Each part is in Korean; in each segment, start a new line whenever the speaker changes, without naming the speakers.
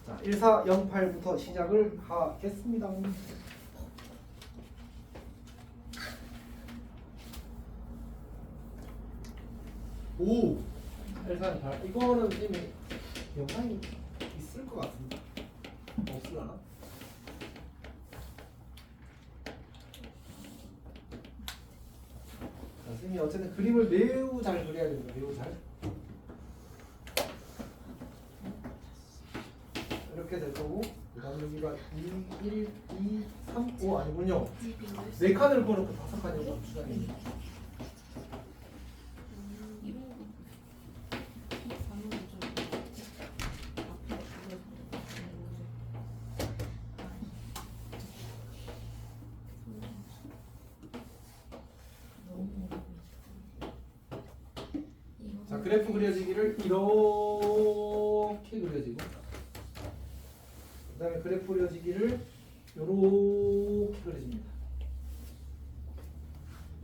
자, 1408부터 시작을 하겠습니다. 오! 1408. 이거는 이미 영상이 있을 것 같은데. 없으려나? 자, 선생님이 어쨌든 그림을 매우 잘 그려야 됩니다. 매우 잘. 이렇게 될 거고, 그 다음에 여기가 2, 1, 2, 3, 5 아니군요. 4칸을 그어놓고 5칸이라고 추가됩니다. 자, 그래프 그려지기를 이렇게 그려지고, 그 다음에 그래프 그려지기를 이렇게 그려집니다.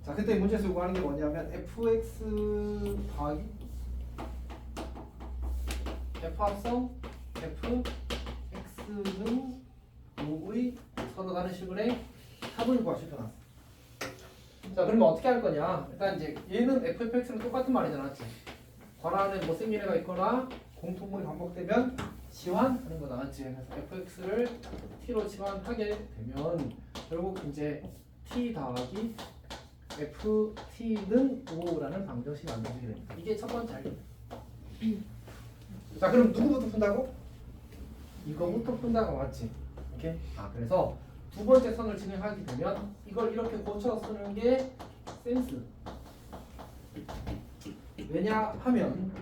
자, 그때 문제에서 요구하는 게 뭐냐면 fx 더하기 f합성 fx는 요의 서로 다른 식의 합을 구하실 거나. 자, 그러면 어떻게 할 거냐? 일단 이제 얘는 fx랑 똑같은 말이잖아, 맞지? 괄호 안에 뭐 생기례가 있거나 공통분이 반복되면 치환하는 거 나왔지. 그래서 fx를 t로 치환하게 되면 결국 이제 t 더하기 ft는 5라는 방정식이 만들어지게 됩니다. 이게 첫 번째 알겠다. 자, 그럼 누구부터 푼다고? 이거부터 푼다고 맞지? 이렇게? 아, 그래서 두 번째 선을 진행하게 되면 이걸 이렇게 고쳐 쓰는 게 센스. 왜냐하면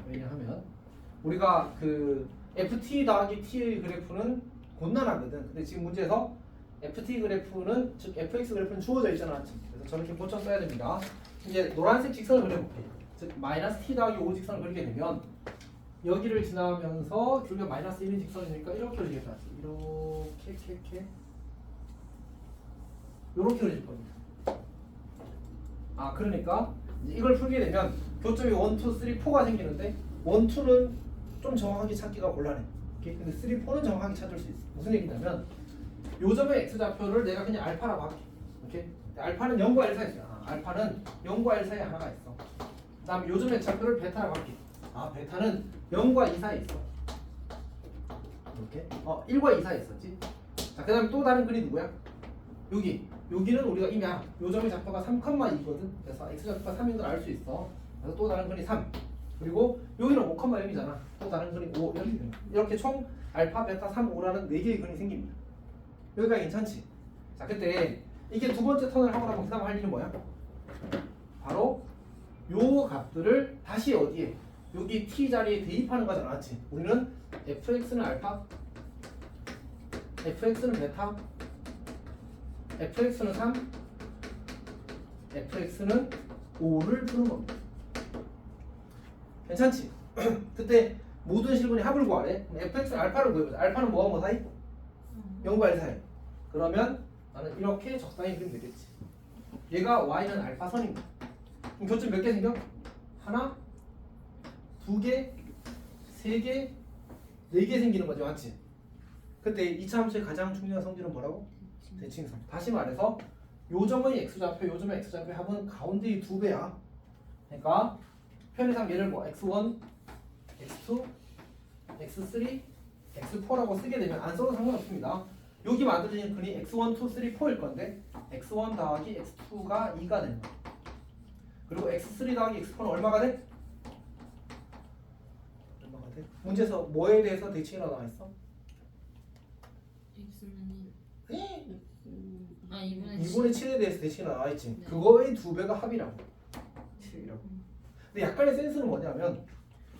우리가 그 ft 더하기 t의 그래프는 곤란하거든. 근데 지금 문제에서 ft 그래프는 즉 fx 그래프는 주어져 있잖아. 그래서 저렇게 고쳐 써야 됩니다. 이제 노란색 직선을 그려볼게요. 즉 마이너스 t 더하기 5 직선을 그리게 되면 여기를 지나면서 줄기가 마이너스 1인 직선이니까 이렇게 그리겠다. 이렇게 그릴 겁니다. 아, 그러니까 이걸 풀게 되면 교점이 1, 2, 3, 4가 생기는데 1, 2는 좀 정확하게 찾기가 곤란해. 근데 3, 4는 정확하게 찾을 수 있어. 무슨 얘기냐면 요 점의 x좌표를 내가 그냥 알파라고 할게. 오케이? 알파는 0과 1 사이에 있어. 아, 알파는 0과 1 사이에 하나가 있어. 그 다음에 요 점의 x좌표를 베타라고 할게. 아, 베타는 0과 2 사이에 있어. 이렇게? 1과 2 사이에 있었지. 자, 그 다음에 또 다른 글이 누구야? 여기는 우리가 이미 요 점의 좌표가 3,2거든. 그래서 x좌표가 3인 걸 알 수 있어. 그래서 또 다른 글이 3. 그리고 여기는 5,0이잖아. 또 다른 글이 5 이렇게 됩니다. 이렇게 총 알파, 베타, 3, 5라는 4개의 근이 생깁니다. 여기가 괜찮지? 자, 그때 이게 두 번째 턴을 하고 나면 그 다음 할 일은 뭐야? 바로 요 값들을 다시 어디에? 여기 t 자리에 대입하는 거잖아, 맞지? 우리는 fx는 알파, fx는 베타, fx는 3, fx는 5를 푸는 겁니다. 괜찮지? 그때 모든 실근의 합을 구하래. fx는 알파를 구해보자. 알파는 뭐와 뭐 사이? 0과 1 사이. 그러면 나는 이렇게 적당히 그리면 되겠지. 얘가 y는 알파선입니다. 그럼 교점 몇 개 생겨? 하나, 두 개, 세 개, 네 개 생기는 거지, 맞지? 그때 이차 함수의 가장 중요한 성질은 뭐라고? 대칭성. 다시 말해서 요 점의 x좌표, 요 점의 x좌표의 합은 가운데의 2배야. 그러니까 편의상 얘를 뭐 x1, x2, x3, x4라고 쓰게 되면 안 써도 상관없습니다. 여기 만들어진 근이 x1, 2, 3, 4일 건데 x1 더하기 x2가 2가 되는 거야. 그리고 x3 더하기 x4는 얼마가 돼? 얼마가 돼? 문제에서 뭐에 대해서 대칭이 나와 있어?
x는 1.
에?
아, 2분의
2분의 7에 대해서 대칭이 나와 있지.
네.
그거의 2배가 합이라고. 7이라고. 근데 약간의 센스는 뭐냐면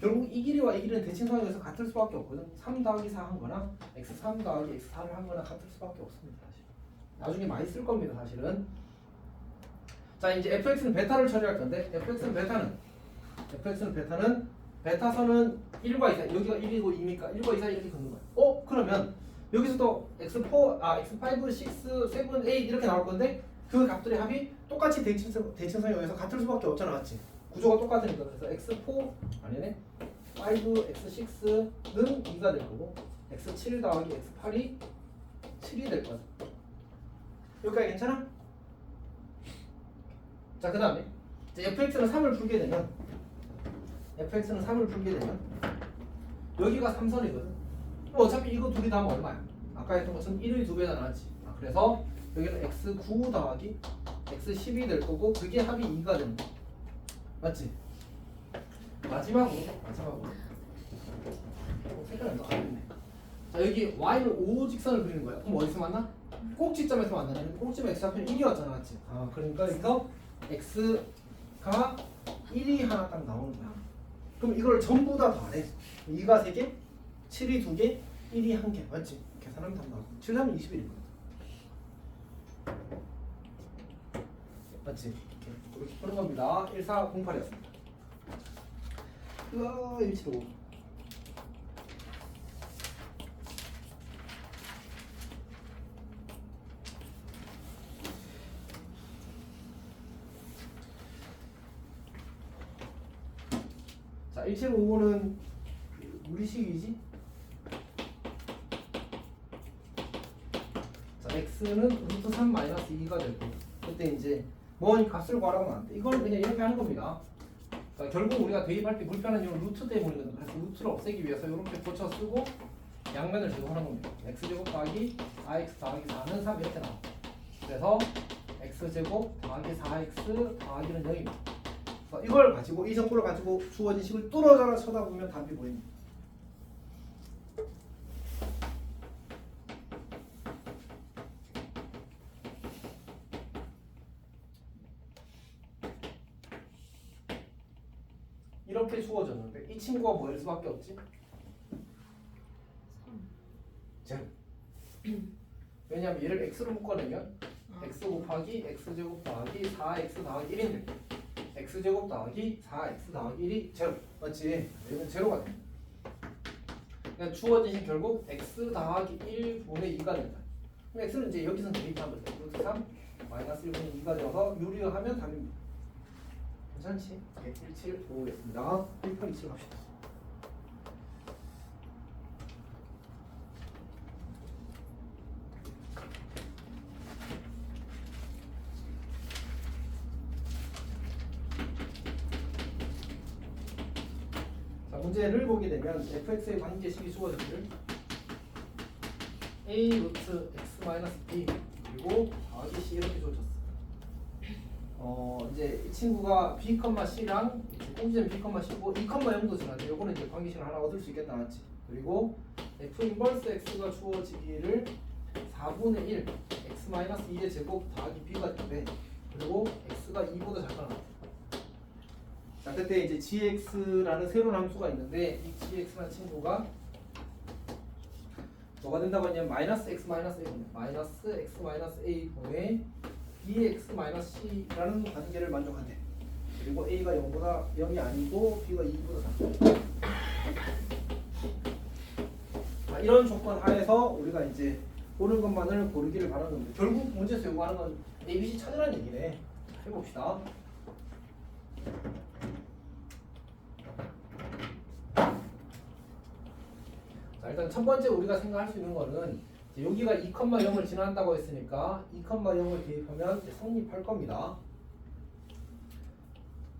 결국 이 길이와 이 길이는 대칭상에서 같을 수밖에 없거든. 3 더하기 4 한 거나 x3 더하기 x4를 한 거나 같을 수밖에 없습니다. 사실. 나중에 많이 쓸 겁니다. 사실은. 자, 이제 fx는 베타를 처리할 건데 fx는 베타는 베타선은 1과 2 사이. 여기가 1이고 2니까 1과 2 사이 이렇게 긋는 거야. 그러면 여기서도 x4, x5, 6, 7, 8 이렇게 나올 건데 그 값들의 합이 똑같이 대칭성에 의해서 같을 수밖에 없잖아, 맞지? 구조가 똑같으니까. 그래서 x4 아니네, 5, x5x6는 2가 될 거고 x7 더하기 x8이 7이 될 거죠. 여기까지 괜찮아? 자, 그 다음에 fx는 3을 풀게 되면 여기가 3선이거든. 어차피 이거 둘이 다 얼마야? 아까 했던 것처럼 1의 2배가 나왔지. 그래서 여기는 x9 더하기 x10이 될 거고 그게 합이 2가 되는 거야. 맞지? 마지막으로 색깔은 안 됐네. 자, 여기 y는 5 직선을 그리는 거야. 그럼 어디서 만나? 꼭지점에서 만나는 꼭지점 x좌표는 1이었잖아, 맞지? 그러니까 여기서 x가 1이 하나 딱 나오는 거야. 그럼 이걸 전부 다 더하래. 2가 3개, 7이 2개, 1이 1개, 맞지? 계산하면 답 나와. 7, 3은 21이거든. 맞지? 이렇게 푸는 겁니다. 1408이었습니다. 으아, 175. 자, 1755는 우리식이지? 자, x는 루트 3 마이너스 2가 될 거고 그때 이제 뭔 값을 구하라고 하는데 이걸 그냥 이렇게 하는 겁니다. 그러니까 결국 우리가 대입할 때 불편한 이유는 루트 때문이거든. 그래서 루트를 없애기 위해서 이렇게 고쳐 쓰고 양면을 제곱하는 겁니다. x제곱 더하기 4x 더하기 4는 3 이렇게 나와. 그래서 x제곱 더하기 4x 더하기는 0입니다. 이걸 가지고 이 정보를 가지고 주어진 식을 뚫어져라 쳐다보면 답이 보입니다. 이렇게 주어졌는데 이 친구가 뭐일 수밖에 없지? 제로. 왜냐하면 얘를 x로 묶어내면 x 곱하기 x제곱 더하기 4x 더하기 1인데 x제곱 더하기 4x 더하기 1이 제로. 맞지? 여기는 제로가 돼. 그러니까 주어진 식 결국 x 더하기 1분의 2가 된다. 그럼 x는 이제 여기서 대입하면 돼. 루트 3 마이너스 1분의 2가 되어서 유리하면 답입니다. 괜찮지? 1755였습니다. 1827 갑시다. 자, 문제를 보게 되면 fx의 관계식이 주어졌을 a 루트 x 마이너스 b 그리고 더하기 c 이렇게 주어졌어. 이제 이 친구가 b, c랑 꼭지점 b, c고 2,0도 지나는데 요거는 이제 관계식을 하나 얻을 수 있겠다, 맞지? 그리고 f 인버스 x가 주어지기를 4분의 1 x 마이너스 2의 제곱 더하기 b가 되는데 그리고 x가 2보다 작거나 같아. 자, 그때 이제 gx라는 새로운 함수가 있는데 이 gx라는 친구가 뭐가 된다고 했냐면 마이너스 x 마이너스 a분의 마이너스 x 마이너스 a분의 bx 마이너스 c라는 관계를 만족한대. 그리고 a가 0이 아니고 b가 2보다 작다. 이런 조건 하에서 우리가 이제 고른 것만을 고르기를 바라는 겁니다. 결국 문제에서 요구하는 건 a, b, c 찾으라는 얘기네. 해봅시다. 자, 일단 첫 번째 우리가 생각할 수 있는 거는 여기가 2,0을 지난다고 했으니까 2,0을 대입하면 성립할 겁니다.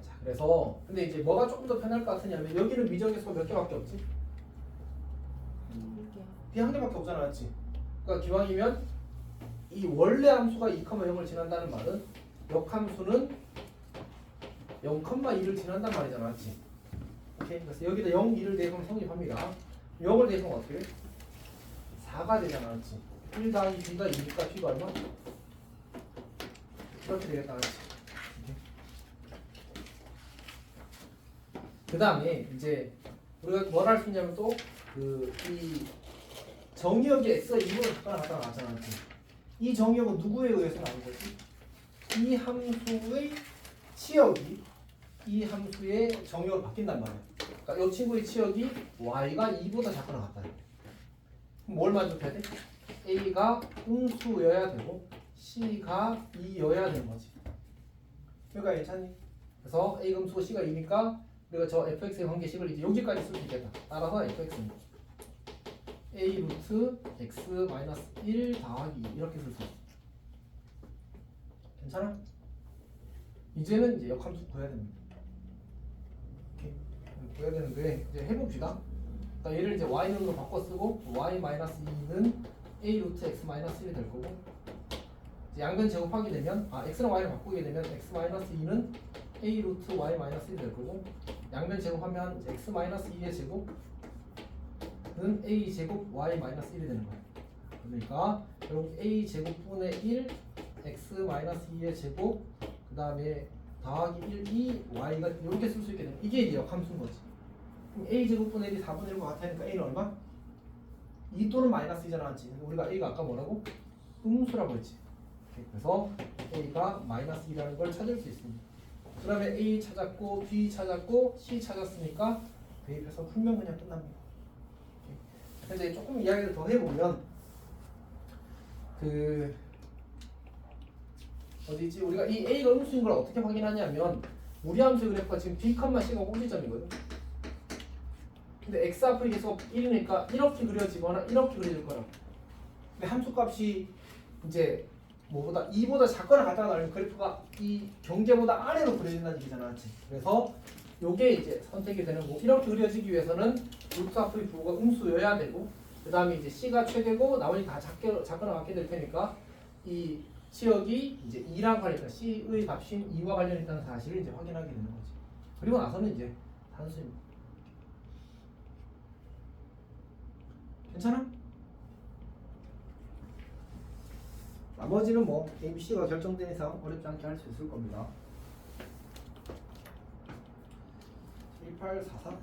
자, 그래서 근데 이제 뭐가 조금 더 편할 것 같으냐면 여기는 미적에서 몇 개밖에 없지? b 한 개밖에 없잖아, 맞지? 그러니까 기왕이면 이 원래 함수가 2,0을 지난다는 말은 역함수는 0,2를 지난단 말이잖아, 맞지? 오케이. 그래서 여기다 0, 2를 대입하면 성립합니다. 0을 대입하면 어떻게 돼? 4가 되잖아, 맞지? 1 더하기 b가 2니까 b가 얼마? 이렇게 되겠다, 맞지? 그 다음에 이제 우리가 뭘 할 수 있냐면 또 이 정의역이 x가 2보다 작거나 같다 나왔잖아, 맞지? 이 정의역은 누구에 의해서 나온 거지? 이 함수의 치역이 이 함수의 정의역으로 바뀐단 말이야. 그러니까 이 친구의 치역이 y가 2보다 작거나 같다. 그럼 뭘 만족해야 돼? a가 음수여야 되고 c가 2여야 되는 거지. 그러니까 괜찮니? 그래서 a 음수고 c가 2니까 우리가 저 fx의 관계식을 이제 여기까지 쓸 수 있겠다. 따라서 fx는 a 루트 x 마이너스 1 더하기 2 이렇게 쓸 수 있어. 괜찮아? 이제는 이제 역함수 구해야 됩니다. 이렇게 구해야 되는데 이제 해봅시다. 그러니까 얘를 이제 y는으로 바꿔 쓰고 y 마이너스 2는 a 루트 x 마이너스 1이 될 거고 이제 양변 제곱하게 되면 x랑 y를 바꾸게 되면 x 마이너스 2는 a 루트 y 마이너스 1이 될 거고 양변 제곱하면 이제 x 마이너스 2의 제곱은 a 제곱 y 마이너스 1이 되는 거예요. 그러니까 결국 a 제곱분의 1 x 마이너스 2의 제곱 그 다음에 더하기 1, 2 y가 이렇게 쓸 수 있게 되면 이게 이제 역함수인 거지. 그럼 a 제곱분의 1이 4분의 1과 같으니까 a는 얼마? 2 또는 마이너스 2잖아. 우리가 a가 아까 뭐라고? 음수라고 했지. 그래서 a가 마이너스 2라는 걸 찾을 수 있습니다. 그 다음에 a 찾았고 b 찾았고 c 찾았으니까 대입해서 풀면 그냥 끝납니다. 근데 조금 이야기를 더 해보면 그 어디지? 우리가 이 a가 음수인 걸 어떻게 확인하냐면 무리함수의 그래프가 지금 b, c가 꼭지점이거든. 근데 x 앞이 계속 1이니까 이렇게 그려지거나 이렇게 그려질 거라. 근데 함수값이 이제 뭐보다 2보다 작거나 같다가 나오면 그래프가 이 경계보다 아래로 그려진다는 얘기잖아. 그래서 요게 이제 선택이 되는 거고 이렇게 그려지기 위해서는 루트 앞의 부호가 음수여야 되고 그 다음에 이제 c가 최대고 나머지 다 작거나 같게 될 테니까 이 치역이 이제 2랑 관련있다. c의 값인 2와 관련이 있다는 사실을 이제 확인하게 되는 거지. 그리고 나서는 이제 단수입니다. 괜찮아? 나머지는 뭐 A, B, C가 결정된 이상 어렵지 않게 할 수 있을 겁니다. 1844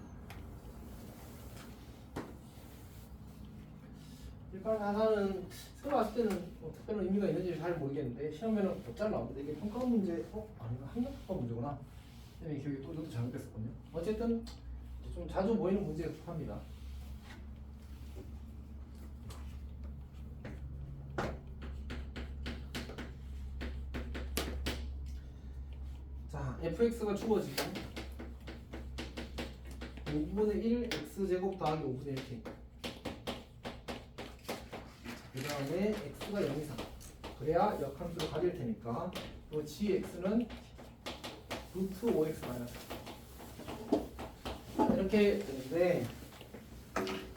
1844는 새로 왔을 때는 뭐 특별한 의미가 있는지 잘 모르겠는데 시험에는 몇 잘 나오는데 이게 평가 문제 아닌가? 학력평가 문제구나. 네, 기억이 또 저도 잘못됐었거든요. 어쨌든 좀 자주 모이는 문제에 속합니다. 자, fx가 주어지고 5분의 1 x제곱 더하기 5분의 1k 그 다음에 x가 0 이상 그래야 역함수로 가릴 테니까 또 gx는 루트 5x 마이너스 이렇게 되는데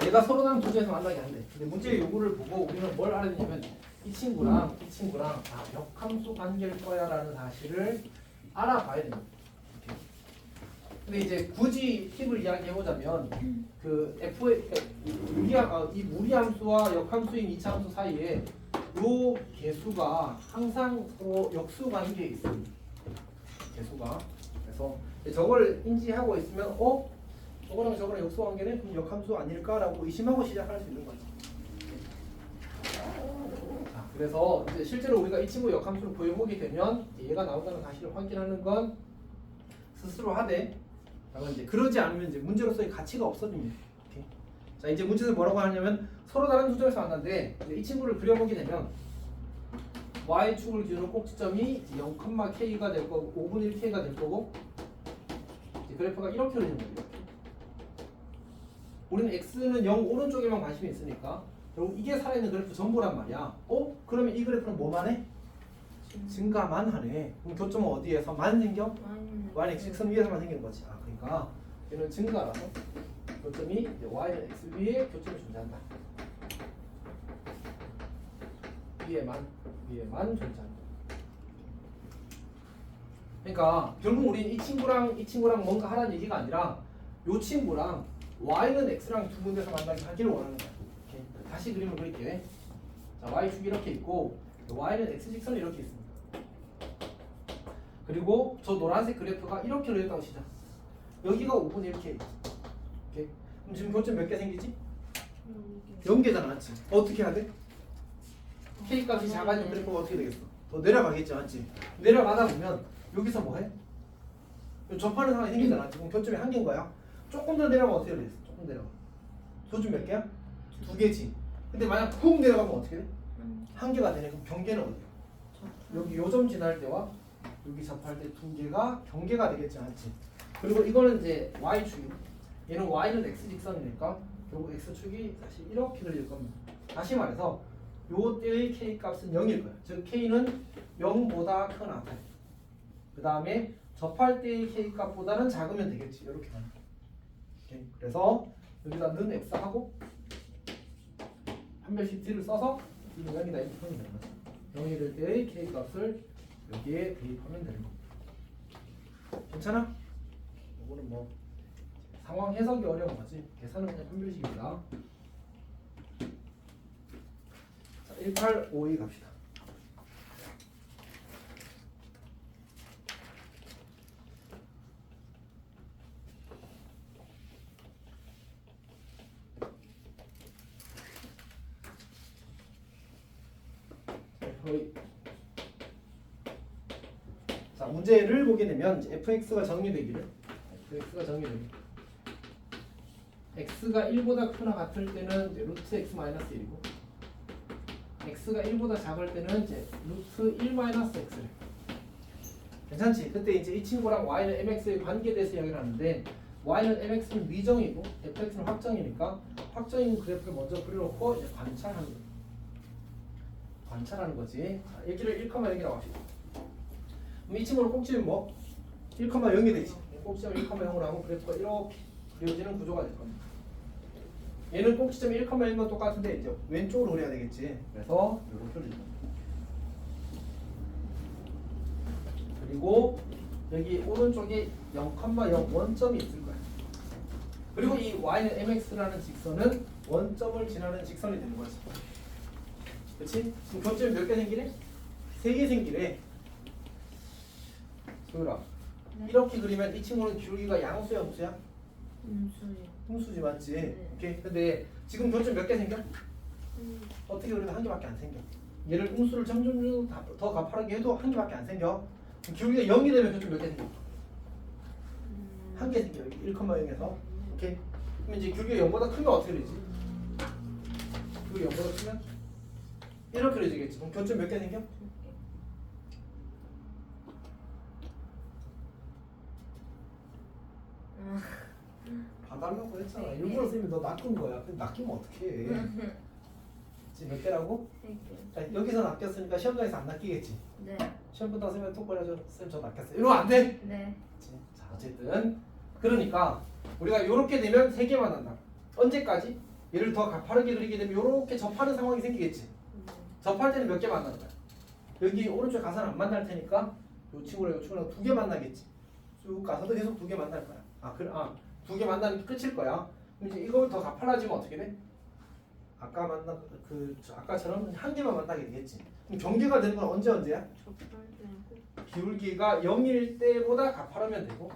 얘가 서로 다른 도지에서 만나게 안 돼. 근데 문제의 요구를 보고 우리는 뭘 알아야 되냐면 이 친구랑 역함수 관계일 거야 라는 사실을 알아봐야 됩니다. 이렇게. 근데 이제 굳이 팁을 이야기해보자면 그 이 무리함수와 역함수인 이차함수 사이에 요 개수가 항상 서로 역수 관계에 있습니다. 개수가. 그래서 저걸 인지하고 있으면 저거랑 저거랑 역수 관계는 그럼 역함수 아닐까라고 의심하고 시작할 수 있는 거죠. 자, 그래서 이제 실제로 우리가 이 친구 역함수를 보여보게 되면 얘가 나온다는 사실을 확인하는 건 스스로 하되, 이제 그러지 않으면 이제 문제로서의 가치가 없어집니다. 이렇게. 자, 이제 문제는 뭐라고 하냐면 서로 다른 수점에서 만났는데 이 친구를 그려보게 되면 y축을 기준으로 꼭지점이 0,k가 될 거고 5분의 1k가 될 거고 이제 그래프가 이렇게 그려지는 거예요. 우리는 x는 0 오른쪽에만 관심이 있으니까 결국 이게 살아있는 그래프 전부란 말이야. 그러면 이 그래프는 뭐만 해? 증가만 하네. 그럼 교점은 어디에서? 만 생겨? y는 x축선 위에서만 생기는 거지. 그러니까 얘는 증가라서 교점이 이제 y는 x 위에 교점이 존재한다. 위에만 존재한다. 그러니까 결국 우리 이 친구랑 뭔가 하라는 얘기가 아니라 이 친구랑 y는 x랑 두 군데서 만나게 하기를 원하는 거야. 이렇게. 다시 그림을 그릴게. 자, y축이 이렇게 있고 y는 x직선이 이렇게 있습니다. 그리고 저 노란색 그래프가 이렇게 그렸다고 치자. 여기가 5분의 1k. 오케이. 그럼 지금 교점 몇 개 생기지? 0개잖아, 맞지? 어떻게 해야 돼? k 값이 작아지면 그래프가 어떻게 되겠어? 더 내려가겠지, 맞지? 내려가다 보면 여기서 뭐해? 접하는 상황이 생기잖아. 지금 교점이 한 개인 거야. 조금 더 내려가면 어떻게 되겠어? 조금 내려가. 교점 몇 개야? 2개지. 근데 만약 푹 내려가면 어떻게 돼? 1개가 되네. 그럼 경계는 어디야? 여기 요점 지날 때와 여기 접할 때 2개가 경계가 되겠지, 않지? 그리고 이거는 이제 y축이고 얘는 y는 x 직선이니까 결국 x축이 사실 이렇게 그릴 겁니다. 다시 말해서 요 때의 k 값은 0일 거예요. 즉 k는 0보다 크거나 같아요. 그 다음에 접할 때의 k 값보다는 작으면 되겠지. 이렇게 가는 거예요. 오케이. 그래서 여기다 는 x 하고 한 별씩 t를 써서 이는 0이다 이렇게 하면 되는 거죠. 0이 될 때의 k 값을 여기에 대입하면 되는 겁니다. 괜찮아? 이거는 뭐 상황 해석이 어려운 거지. 계산은 그냥 한 별씩입니다. 자, 1852 갑시다. 자, 문제를 보게 되면 이제 fx가 정리되기를 x가 1보다 크거나 같을 때는 이제 루트 x 마이너스 1이고 x가 1보다 작을 때는 이제 루트 1 마이너스 x래. 괜찮지? 그때 이제 이 친구랑 y는 mx의 관계에 대해서 이야기를 하는데 y는 mx는 미정이고 fx는 확정이니까 확정인 그래프를 먼저 그려놓고 이제 관찰하는 거지. 자, 여기를 1,0이라고 합시다. 그럼 이 친구를 꼭지면 뭐? 1,0이 되지. 꼭지점 1,0으로 하고 그래프가 이렇게 그려지는 구조가 될 겁니다. 얘는 꼭지점 1,1건 똑같은데 이제 왼쪽으로 그려야 되겠지. 그래서 이렇게 그려줍니다. 그리고 여기 오른쪽에 0,0 원점이 있을 거야. 그리고 이 y는 mx라는 직선은 원점을 지나는 직선이 되는 거지. 그렇지? 그럼 교점이 몇 개 생기래? 3개 생기래. 소율아,
네.
이렇게 그리면 이 친구는 기울기가 양수야, 음수야?
음수요.
음수지, 맞지?
네.
오케이. 근데 지금 교점 몇 개 생겨? 어떻게 그리면 한 개밖에 안 생겨. 얘를 음수를 점점 더 가파르게 해도 한 개밖에 안 생겨. 그럼 기울기가 0이 되면 교점 몇 개 생겨? 한 개 생겨. 여기 1,0에서. 오케이. 그럼 이제 기울기가 0보다 크면 어떻게 되지? 기울기가 0보다 크면 이렇게 그려지겠지. 그럼 교점 몇 개 생겨? 봐달라고 했잖아. 일부러 선생님이 너 낚은 거야. 근데 낚이면 어떡해. 지금 몇 개라고? 자, 여기서 낚였으니까 시험장에서 안 낚이겠지.
네.
시험 끝나서 선생님 톡 보내줘. 선생님 저 낚였어요. 이러면 안 돼?
네.
그치? 자, 어쨌든 그러니까 우리가 이렇게 되면 3개만 한다. 언제까지? 얘를 더 가파르게 그리게 되면 이렇게 접하는 상황이 생기겠지. 접할 때는 몇 개 만나는 거야? 여기 오른쪽 가서는 안 만날 테니까 이 친구랑 이 친구랑 2개 만나겠지. 쭉 가서도 계속 2개 만날 거야. 두 개 만나는 게 끝일 거야. 그럼 이제 이걸 더 가팔라지면 어떻게 돼? 아까 만난 아까처럼 한 개만 만나게 되겠지. 그럼 경계가 되는 건 언제야? 기울기가 0일 때보다 가파르면 되고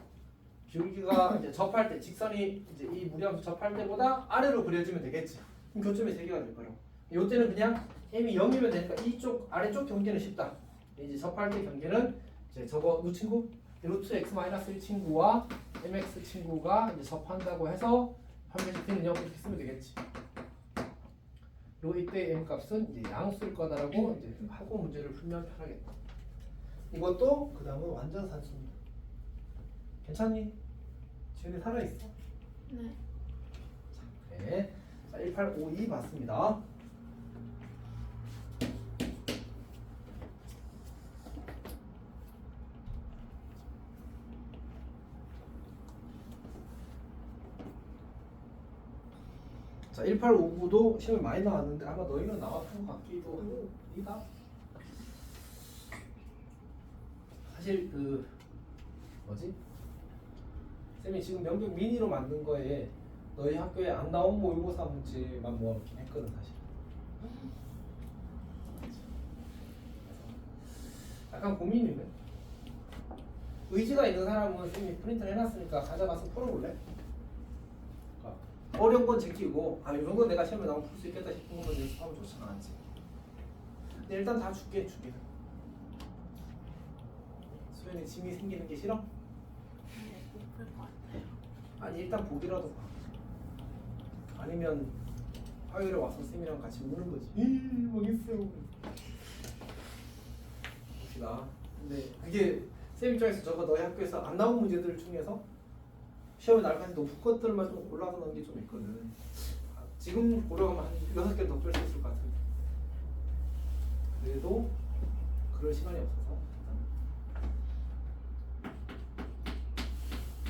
기울기가 이제 접할 때 직선이 이제 이 무리함수 접할 때보다 아래로 그려지면 되겠지. 그럼 교점이 3개가 될 거라고. 이때는 그냥 m이 0이면 되니까 이쪽 아래쪽 경계는 쉽다. 이제 접할 때 경계는 이제 저거 누 친구? 루트 x 마이너스 1 친구와 mx 친구가 이제 접한다고 해서 한 개씩 되는 0 이렇게 쓰면 되겠지. 그리고 이때 m 값은 이제 양수일 거다라고 이제 하고 문제를 풀면 편하겠다. 이것도 그 다음은 완전 산수입니다. 괜찮니? 지은이 살아있어?
네.
네. 자, 1852 맞습니다. 자, 1859도 시험에 많이 나왔는데 아마 너희는 나왔던 것 같기도 합니다. 사실 그 뭐지? 쌤이 지금 명백 미니로 만든 거에 너희 학교에 안 나온 모의고사 문제만 모아놓긴 했거든 사실. 약간 고민이네. 의지가 있는 사람은 쌤이 프린트를 해놨으니까 가져가서 풀어볼래? 어려운 건 제끼고 이 정도 내가 시험에 나오면 풀 수 있겠다 싶은 것만 연습하면 좋잖아, 않지? 근데 일단 다 줄게. 수연이 짐이 생기는 게 싫어? 아니 일단 보기라도 봐. 아니면 화요일에 와서 쌤이랑 같이 우는 거지. 망했어요. 봅시다. 근데 그게 쌤 입장에서 저거 너희 학교에서 안 나온 문제들 중에서 시험에 나올 가능성이 높은 것들만 좀 골라서 넣은 게 좀 있거든. 지금 고려하면 한 6개 더 뺄 수 있을 것 같은데. 그래도 그럴 시간이 없어서.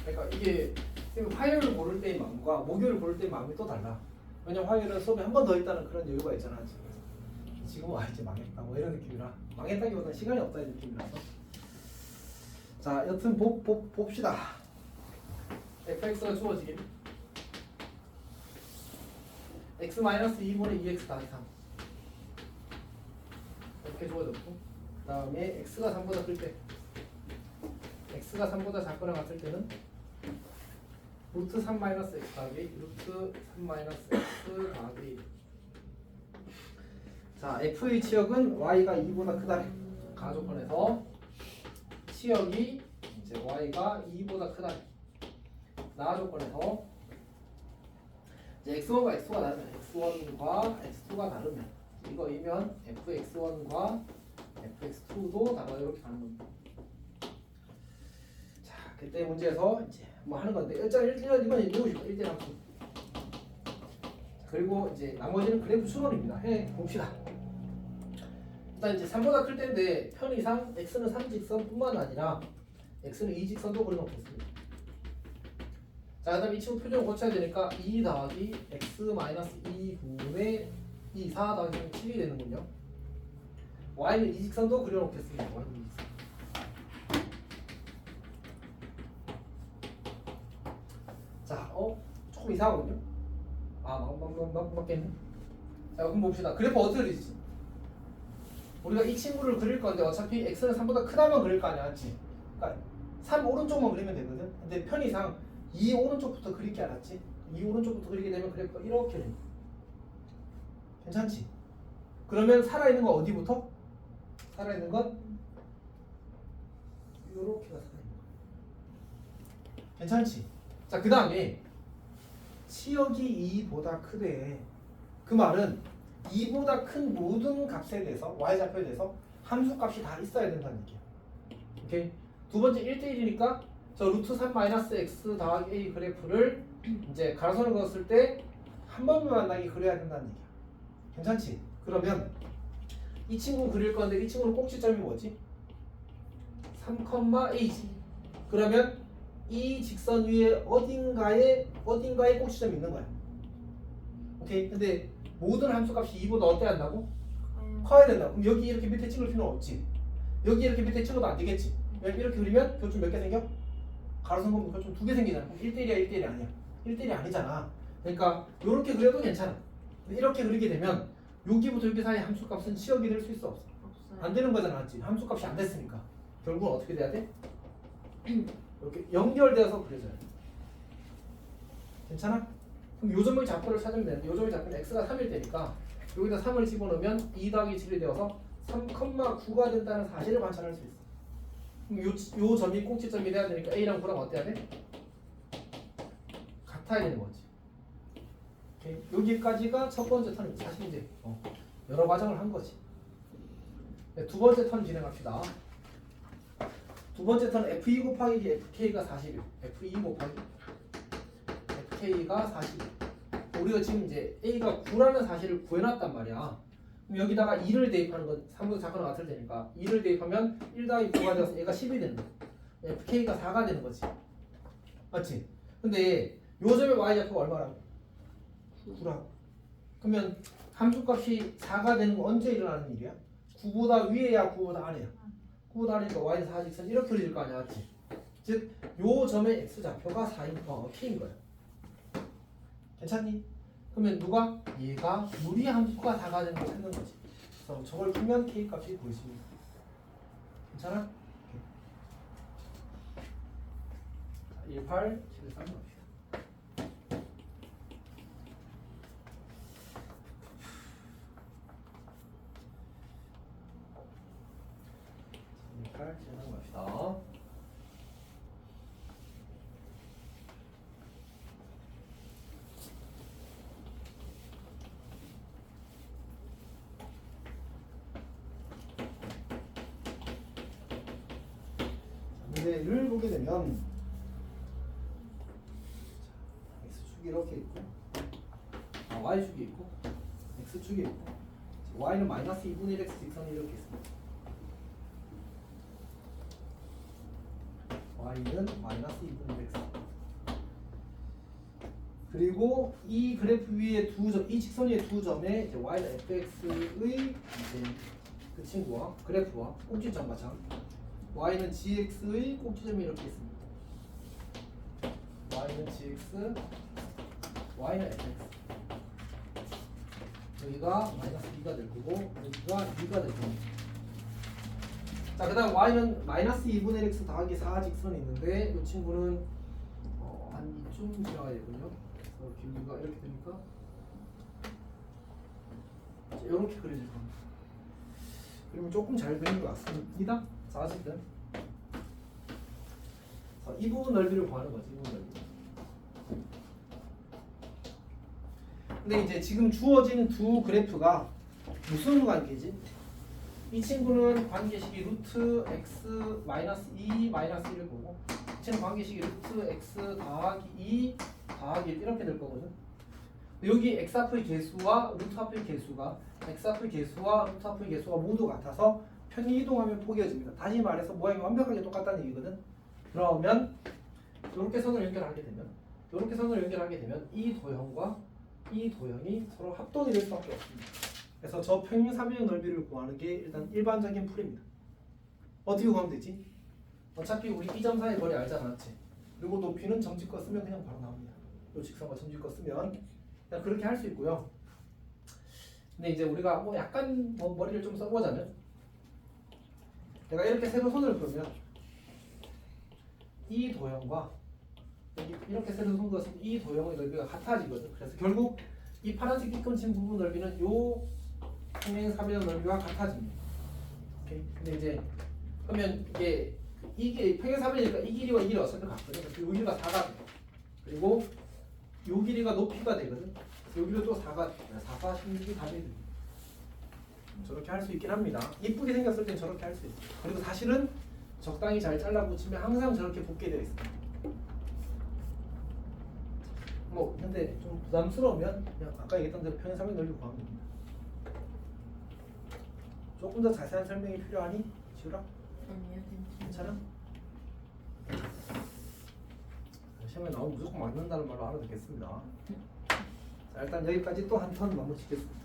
그러니까 이게 화요일을 고를 때의 마음과 목요일을 고를 때의 마음이 또 달라. 왜냐면 화요일은 수업이 한 번 더 있다는 그런 여유가 있잖아. 지금 와 이제 망했다 뭐 이런 느낌이라 망했다기보다는 시간이 없다 이런 느낌이라서. 자 여튼 봅시다. fx가 주어지길 x-2분의 2x 더하기 3 이렇게 주어졌고, 그 다음에 x가 3보다 클 때, x가 3보다 작거나 같을 때는 루트 3 마이너스 x 더하기 루트 3 마이너스 x 더하기. 자 f의 치역은 y가 2보다 크다 가조건에서 치역이 이제 y가 2보다 크다 나 조건에서 이제 x1과 x2가 다르면 x1과 x2가 다르면 이거이면 fx1과 fx2도 다르다 이렇게 가는 겁니다. 자 그때 문제에서 이제 뭐 하는 건데 일단 이건 외우시고 1대 함수. 그리고 이제 나머지는 그래프 추론입니다. 해 봅시다. 일단 이제 3보다 클 때인데 편의상 x는 3직선뿐만 아니라 x는 2직선도 그려놓겠습니다. 자, 그 다음에 이 친구 표정을 고쳐야 되니까 2 더하기 x 마이너스 2분의 2, 4 더하기 7이 되는군요. y는 이직선도 그려놓겠습니다. y는 이직선. 자, 조금 이상하거든요. 맞겠네. 자, 그럼 봅시다. 그래프 어떻게 그리지? 우리가 이 친구를 그릴 건데 어차피 x는 3보다 크다만 그릴 거 아니야, 맞지? 그러니까 3 오른쪽만 그리면 되거든. 근데 편의상 2 오른쪽부터 그리게 알았지? 2 오른쪽부터 그리게 되면 그래프가 이렇게 돼. 괜찮지? 그러면 살아있는 건 어디부터? 살아있는 건 이렇게가 살아있는 거야. 괜찮지? 자, 그 다음에 치역이 2보다 크대. 그 말은 2보다 큰 모든 값에 대해서 y좌표에 대해서 함수값이 다 있어야 된다는 얘기야. 오케이? 두 번째 1대1이니까 저 루트 3 마이너스 x 더하기 a 그래프를 이제 가로선을 그었을 때 한 번만 만나게 그려야 된다는 얘기야. 괜찮지? 그러면 이 친구 그릴 건데 이 친구는 꼭지점이 뭐지? 3,a지. 그러면 이 직선 위에 어딘가에 꼭지점이 있는 거야. 오케이? 근데 모든 함수값이 2보다 어때야 한다고? 커야 된다고. 그럼 여기 이렇게 밑에 찍을 필요는 없지. 여기 이렇게 밑에 찍어도 안 되겠지. 이렇게 그리면 교점 몇 개 생겨? 가로선 보면 교점 2개 생기잖아. 그럼 1대1이야 1대1이 아니야. 1대1이 아니잖아. 그러니까 이렇게 그려도 괜찮아. 이렇게 그리게 되면 여기부터 여기 사이 함수값은 치역이 될 수 있어 없어?
없어요.
안 되는 거잖아. 맞지? 함수값이 안 됐으니까. 결국은 어떻게 돼야 돼? 이렇게 연결되어서 그려져야 돼. 괜찮아? 그럼 요점의 좌표를 찾으면 되는데 요점의 좌표는 x가 3일 때니까 여기다 3을 집어넣으면 2 더하기 7이 되어서 3,9가 된다는 사실을 관찰할 수 있어. 그럼 요 점이 꼭지점이 돼야 되니까 a랑 9랑 어때야 돼? 같아야 되는 거지. 오케이. 여기까지가 첫 번째 턴입니다. 사실 이제 여러 과정을 한 거지. 네, 두 번째 턴 진행합시다. 두 번째 턴 f2 곱하기 fk가 40이에요. f2 곱하기 fk가 40. 우리가 지금 이제 a가 9라는 사실을 구해놨단 말이야. 그럼 여기다가 2를 대입하는 건 3보다 작거나 같을 테니까 2를 대입하면 1 더하기 9가 되어서 얘가 10이 되는 거야. fk가 4가 되는 거지. 맞지? 근데 요점의 y좌표가 얼마라고? 9라고. 그러면 함수값이 4가 되는 건 언제 일어나는 일이야? 9보다 위에야 9보다 아래야? 9보다 아래니까 y는 4직선 이렇게 그릴 거 아니야, 맞지? 즉, 요 점의 x좌표가 4인 k인 거야. 괜찮니? 그러면 누가? 얘가 무리함수가 4가 되는 걸 찾는 거지. 그래서 저걸 풀면 k 값이 보이십니다. 괜찮아? 18, 13 갑시다. 18 진행합시다. 문제를 보게 되면 y축이 있고 x축이 있고 y는 마이너스 2분의 1x 직선이 이렇게 있습니다. y는 마이너스 2분의 1x. 그리고 이 그래프 위에 두 점, 이 직선 위에 두 점에 이제 y는 fx의 이제 그 친구와 그래프와 꼭지점 마찬. y는 gx의 꼭지점이 이렇게 있습니다. y는 gx, y는 fx. 여기가 마이너스 2가 될 거고 여기가 2가 될 겁니다. 자, 그 다음 y는 마이너스 2분의 x 더하기 4 직선이 있는데 이 친구는 한 이쯤 지나가야 되거든요. 그래서 길이가 이렇게 되니까 이렇게 그려질 겁니다. 그러면 조금 잘 그린 것 같습니다. 자, 어쨌든 이 부분 넓이를 구하는 거지. 이 부분 넓이. 근데 이제 지금 주어진 두 그래프가 무슨 관계지? 이 친구는 관계식이 루트 x 마이너스 2 마이너스 1을 보고 이 친구는 관계식이 루트 x 더하기 2 더하기 1 이렇게 될 거거든. 여기 x 합의 개수와 루트 합의 개수가 x 합의 개수와 루트 합의 개수가 모두 같아서 편이 이동하면 포개어집니다. 다시 말해서 모양이 완벽하게 똑같다는 얘기거든. 그러면 이렇게 선을 연결하게 되면 이 도형과 이 도형이 서로 합동이 될 수밖에 없습니다. 그래서 저 평행 삼형의 넓이를 구하는 게 일단 일반적인 풀입니다. 어떻게 구하면 되지? 어차피 우리 이 점 사이 거리 알잖아, 맞지? 그리고 높이는 점집거 쓰면 그냥 바로 나옵니다. 요 직선과 점집거 쓰면 그냥 그렇게 할 수 있고요. 근데 이제 우리가 뭐 약간 머리를 좀 써보자면 내가 이렇게 세로 손을 그으면 이 도형과 이렇게 세로 손 그었을 때 이 도형의 넓이가 같아지거든. 그래서 결국 이 파란색 띠끈 친 부분 넓이는 요 평행 삼형 넓이와 같아집니다. 오케이. 근데 이제 그러면 이게 평행 삼형이니까 이 길이와 이 길이가 어차피 같거든. 그래서 요 길이가 4가 돼. 그리고 요 길이가 높이가 되거든. 요 길이도 또 4가 4, 16이 답이 됩니다. 저렇게 할 수 있긴 합니다. 이쁘게 생겼을 땐 저렇게 할 수 있어요. 그리고 사실은 적당히 잘 잘라 붙이면 항상 저렇게 붙게 되어 있습니다. 뭐 근데 좀 부담스러우면 그냥 아까 얘기했던 대로 평행 삼형 넓이 구하면 됩니다. 조금 더 자세한 설명이 필요하니? 지우라?
아니요,
괜찮아? 시험에 나오면 무조건 맞는다는 말로 알아듣겠습니다. 자, 일단 여기까지 또 한 턴 마무리 짓겠습니다.